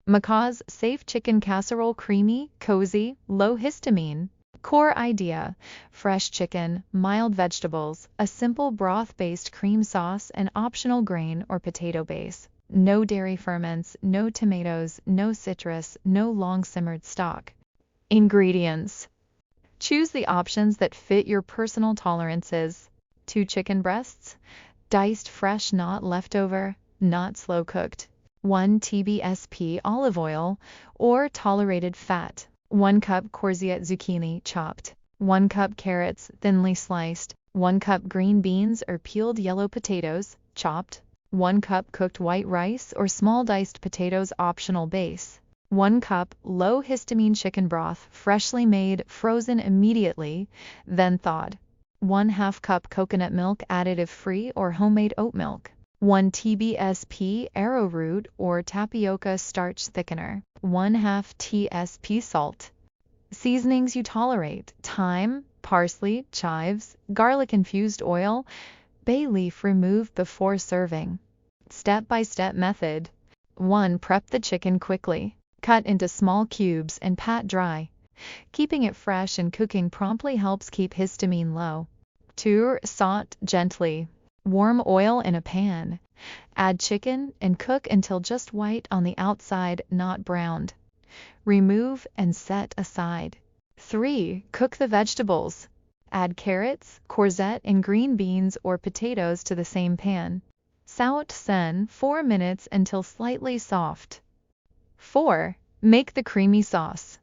MCAS Safe Chicken Casserole creamy, cozy, low histamine. Core idea: fresh chicken, mild vegetables, a simple broth-based cream sauce, and optional grain or potato base. No dairy ferments, no tomatoes, no citrus, no long-simmered stock. Ingredients: choose the options that fit your personal tolerances. 2 chicken breasts, diced fresh, not leftover, not slow cooked. 1 tablespoon olive oil or tolerated fat. 1 cup courgette zucchini chopped. 1 cup carrots thinly sliced. 1 cup green beans or peeled yellow potatoes chopped. 1 cup cooked white rice or small diced potatoes optional base. 1 cup low histamine chicken broth freshly made, frozen immediately, then thawed. 1/2 cup coconut milk additive free or homemade oat milk. 1 tablespoon arrowroot or tapioca starch thickener. 1/2 teaspoon salt. Seasonings you tolerate: thyme, parsley, chives, garlic infused oil, bay leaf removed before serving. Step-by-step method. 1. Prep the chicken quickly. Cut into small cubes and pat dry. Keeping it fresh and cooking promptly helps keep histamine low. 2. Saute gently. Warm oil in a pan. Add chicken and cook until just white on the outside, not browned. Remove and set aside. 3. Cook the vegetables. Add carrots, courgette, and green beans or potatoes to the same pan. Saute 4 minutes until slightly soft. 4. Make the creamy sauce.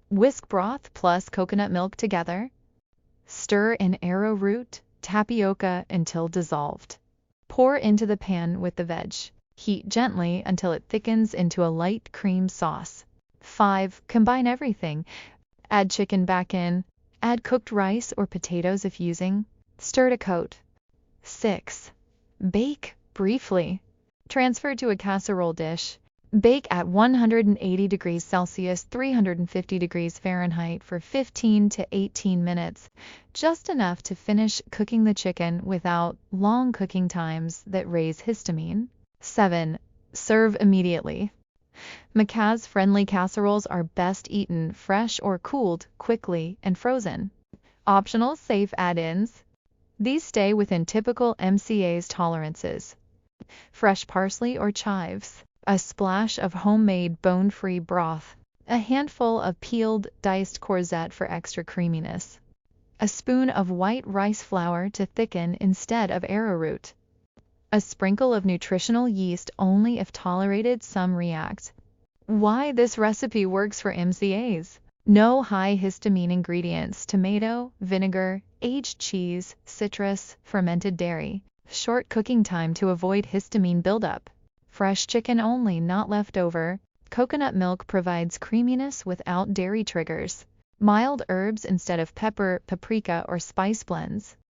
Whisk broth plus coconut milk together. Stir in arrowroot, tapioca until dissolved. Pour into the pan with the veg. Heat gently until it thickens into a light cream sauce. 5. Combine everything. Add chicken back in. Add cooked rice or potatoes if using. Stir to coat. 6. Bake briefly. Transfer to a casserole dish. Bake at 180 degrees Celsius, 350 degrees Fahrenheit for 15 to 18 minutes, just enough to finish cooking the chicken without long cooking times that raise histamine. 7. Serve immediately. MCAS-friendly casseroles are best eaten fresh or cooled quickly and frozen. Optional safe add-ins. These stay within typical MCAS tolerances. Fresh parsley or chives. A splash of homemade bone-free broth. A handful of peeled, diced courgette for extra creaminess. A spoon of white rice flour to thicken instead of arrowroot. A sprinkle of nutritional yeast only if tolerated, some react. Why this recipe works for MCAS. No high histamine ingredients: tomato, vinegar, aged cheese, citrus, fermented dairy. Short cooking time to avoid histamine buildup. Fresh chicken only, not leftover. Coconut milk provides creaminess without dairy triggers. Mild herbs instead of pepper, paprika, or spice blends.